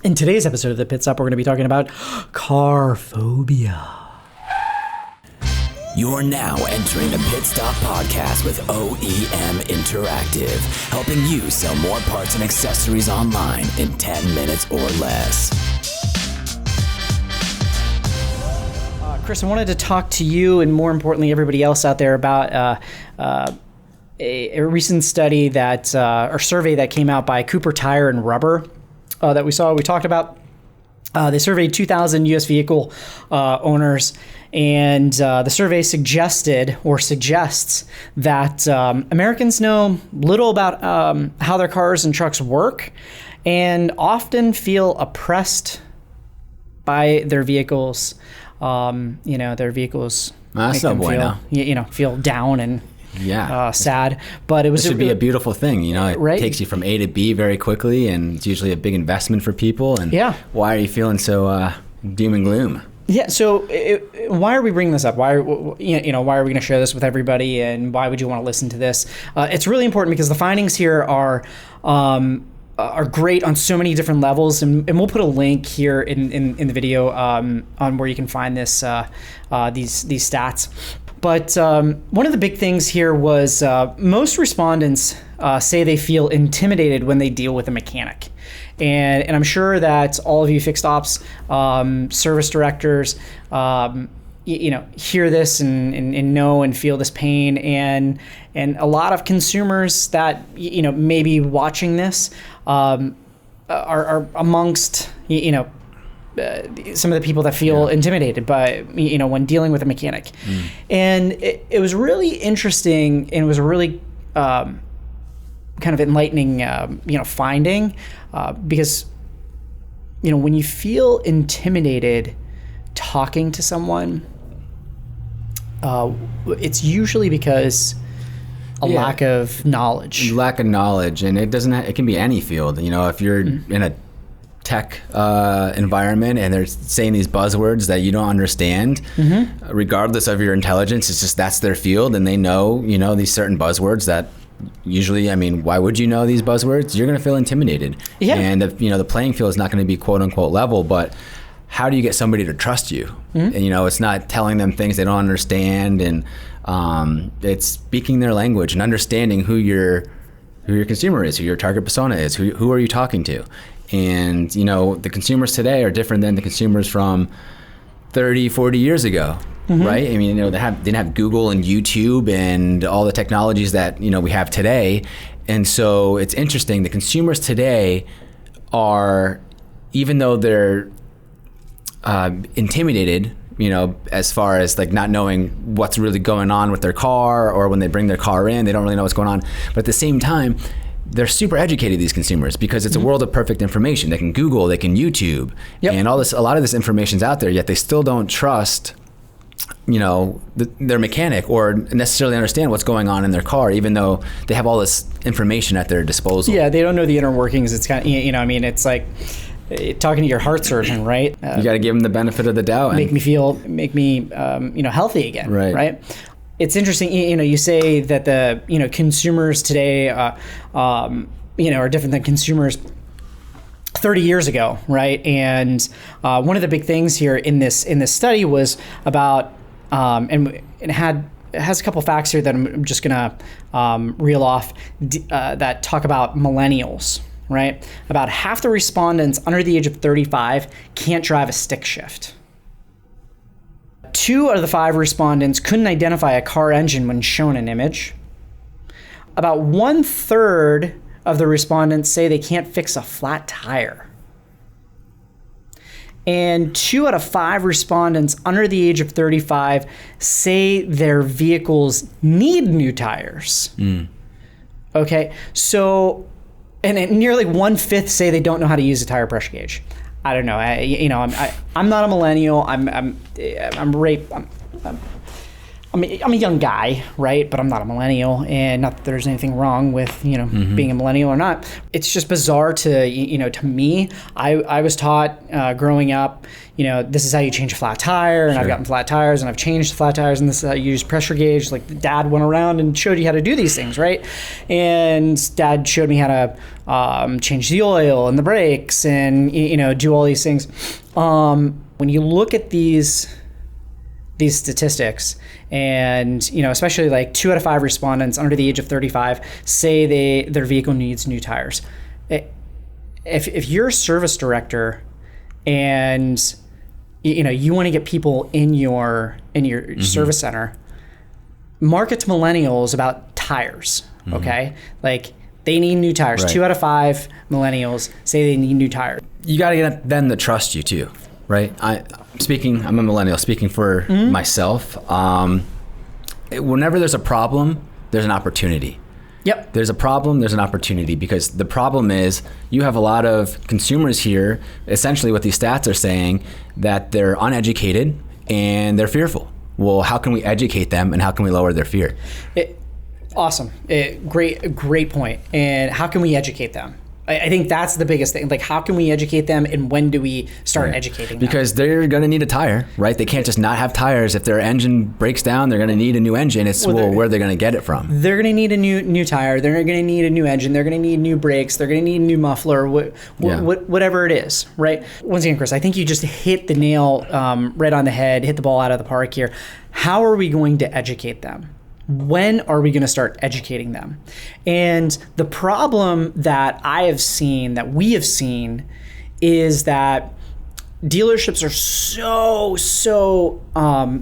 In today's episode of the Pitstop, we're going to be talking about car phobia. You're now entering the Pitstop podcast with OEM Interactive, helping you sell more parts and accessories online in 10 minutes or less. Chris, I wanted to talk to you and more importantly, everybody else out there about a recent study that, or survey that came out by Cooper Tire and Rubber that we talked about. They surveyed 2,000 U.S. vehicle owners, and the survey suggested or suggests that Americans know little about how their cars and trucks work and often feel oppressed by their vehicles. Their vehicles make them feel down and sad. But it should be a beautiful thing. It takes you from A to B very quickly, and it's usually a big investment for people. And why are you feeling so doom and gloom? Yeah. So why are we bringing this up? Why are we going to share this with everybody? And why would you want to listen to this? It's really important because the findings here are great on so many different levels, and we'll put a link here in the video on where you can find these stats. But one of the big things here was most respondents say they feel intimidated when they deal with a mechanic. And I'm sure that all of you fixed ops service directors hear this and know and feel this pain, and a lot of consumers that may be watching this are amongst some of the people that feel intimidated by when dealing with a mechanic. And it was really interesting, and it was a really kind of enlightening finding, because when you feel intimidated talking to someone, it's usually because lack of knowledge. And it can be any field. If you're in a tech environment and they're saying these buzzwords that you don't understand, regardless of your intelligence, it's just that's their field, and they know these certain buzzwords that usually, why would you know these buzzwords? You're going to feel intimidated. And the playing field is not going to be quote unquote level, but how do you get somebody to trust you? And it's not telling them things they don't understand, and it's speaking their language and understanding who your consumer is, who your target persona is, who are you talking to. And the consumers today are different than the consumers from 30, 40 years ago, right? They didn't have Google and YouTube and all the technologies that we have today. And so it's interesting, the consumers today are, even though they're intimidated, as far as like not knowing what's really going on with their car, or when they bring their car in, they don't really know what's going on. But at the same time, they're super educated, these consumers, because it's a world of perfect information. They can Google, they can YouTube, and a lot of this information's out there, yet they still don't trust, their mechanic or necessarily understand what's going on in their car, even though they have all this information at their disposal. Yeah, they don't know the inner workings. It's kind of, it's like talking to your heart surgeon, right? You got to give them the benefit of the doubt. Make me healthy again, right? It's interesting, you say that the, consumers today, are different than consumers 30 years ago, right? And one of the big things here in this study was about, and it has a couple facts here that I'm just gonna reel off that talk about millennials, right? About half the respondents under the age of 35 can't drive a stick shift. 2 out of the 5 respondents couldn't identify a car engine when shown an image. About 1/3 of the respondents say they can't fix a flat tire. And 2 out of 5 respondents under the age of 35 say their vehicles need new tires. Okay, so, and nearly 1/5 say they don't know how to use a tire pressure gauge. I don't know. I'm not a millennial. I'm I'm a young guy, right? But I'm not a millennial, and not that there's anything wrong with, being a millennial or not. It's just bizarre to me. I was taught growing up, this is how you change a flat tire, and Sure. I've gotten flat tires, and I've changed flat tires, and this is how you use pressure gauge. Like, Dad went around and showed you how to do these things, right? And Dad showed me how to change the oil and the brakes, and do all these things. When you look at these statistics, and especially like 2 out of 5 respondents under the age of 35 say their vehicle needs new tires. If you're a service director and you want to get people in your service center, market to millennials about tires. Okay, like, they need new tires. Right. 2 out of 5 millennials say they need new tires. You got to get them to trust you too, right? I'm a millennial, speaking for myself. Whenever there's a problem, there's an opportunity. Yep. There's a problem, there's an opportunity, because the problem is you have a lot of consumers here, essentially what these stats are saying, that they're uneducated and they're fearful. Well, how can we educate them, and how can we lower their fear? Awesome. Great point. And how can we educate them? I think that's the biggest thing. Like, how can we educate them, and when do we start educating them? Because they're going to need a tire, right? They can't just not have tires. If their engine breaks down, they're going to need a new engine. It's where are they going to get it from? They're going to need a new tire. They're going to need a new engine. They're going to need new brakes. They're going to need a new muffler, whatever it is, right? Once again, Chris, I think you just hit the nail right on the head, hit the ball out of the park here. How are we going to educate them? When are we going to start educating them? And the problem that we have seen, is that dealerships are so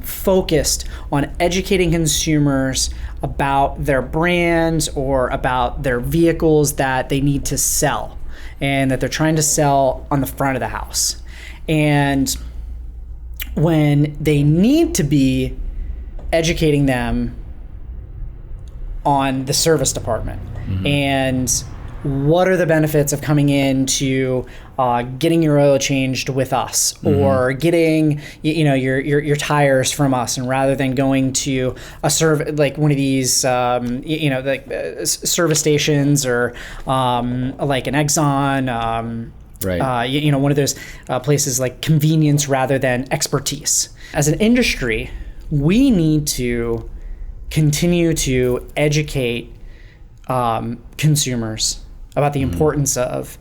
focused on educating consumers about their brands or about their vehicles that they need to sell, and that they're trying to sell on the front of the house. And when they need to be educating them on the service department, and what are the benefits of coming in to getting your oil changed with us, or getting your tires from us, and rather than going to a like one of these service stations, or like an Exxon, Right. One of those places, like convenience rather than expertise. As an industry, we need to continue to educate consumers about the importance of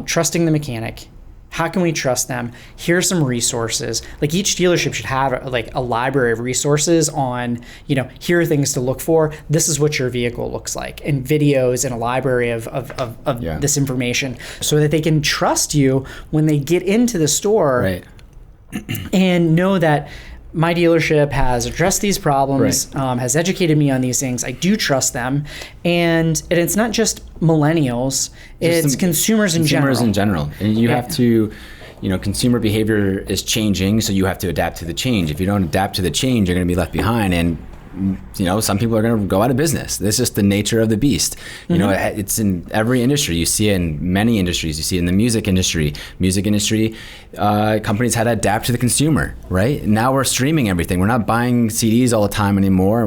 trusting the mechanic. How can we trust them? Here's some resources. Like, each dealership should have like a library of resources on, here are things to look for. This is what your vehicle looks like, and videos, and a library of this information, so that they can trust you when they get into the store, Right. and know that my dealership has addressed these problems, has educated me on these things. I do trust them. And it's not just millennials, it's consumers in general. Consumers in general. And you have to, consumer behavior is changing, so you have to adapt to the change. If you don't adapt to the change, you're going to be left behind. And some people are going to go out of business. This is just the nature of the beast. It's in every industry. You see it in many industries. You see it in the music industry. Companies had to adapt to the consumer, right? Now we're streaming everything. We're not buying CDs all the time anymore.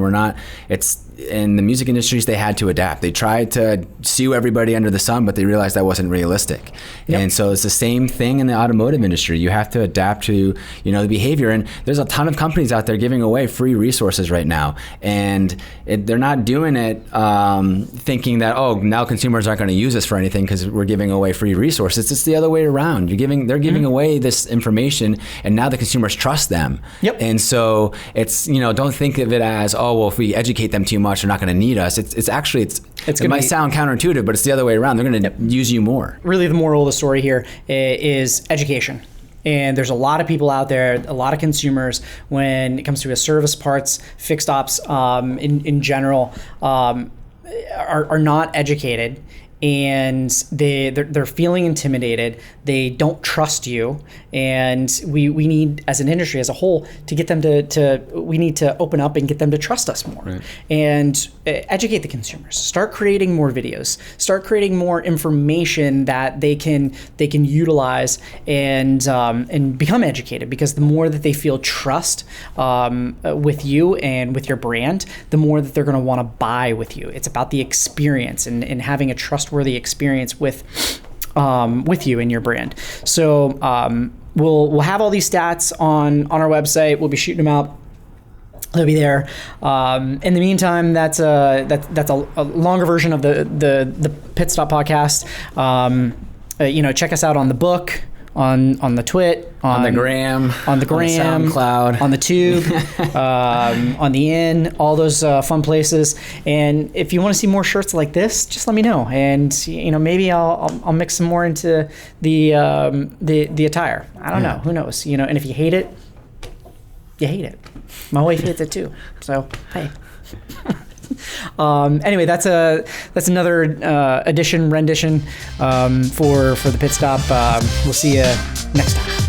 In the music industries, they had to adapt. They tried to sue everybody under the sun, but they realized that wasn't realistic. Yep. And so it's the same thing in the automotive industry. You have to adapt to, the behavior. And there's a ton of companies out there giving away free resources right now. And they're not doing it thinking that, now consumers aren't going to use this for anything because we're giving away free resources. It's the other way around. They're giving away this information, and now the consumers trust them. Yep. And so it's, don't think of it as, if we educate them too much, they're not going to need us. It might sound counterintuitive, but it's the other way around. They're going to use you more. Really, the moral of the story here is education. And there's a lot of people out there, a lot of consumers, when it comes to a service, parts, fixed ops in general, are not educated. and they're feeling intimidated. They don't trust you, and we need, as an industry as a whole, to get them we need to open up and get them to trust us more, right. and educate the consumers. Start creating more videos. Start creating more information that they can utilize and become educated. Because the more that they feel trust with you and with your brand, the more that they're going to want to buy with you. It's about the experience and having a trustworthy experience with you and your brand. So we'll have all these stats on our website. We'll be shooting them out. They'll be there. In the meantime, that's a longer version of the Pitstop podcast. Check us out on the book, on the twit, on the gram, on the SoundCloud, on the tube, on the in, all those fun places. And if you want to see more shirts like this, just let me know. And maybe I'll mix some more into the attire. I don't know. Who knows? And if you hate it, you hate it. My wife hates it too. So hey. Anyway, that's another rendition for the Pit Stop. We'll see you next time.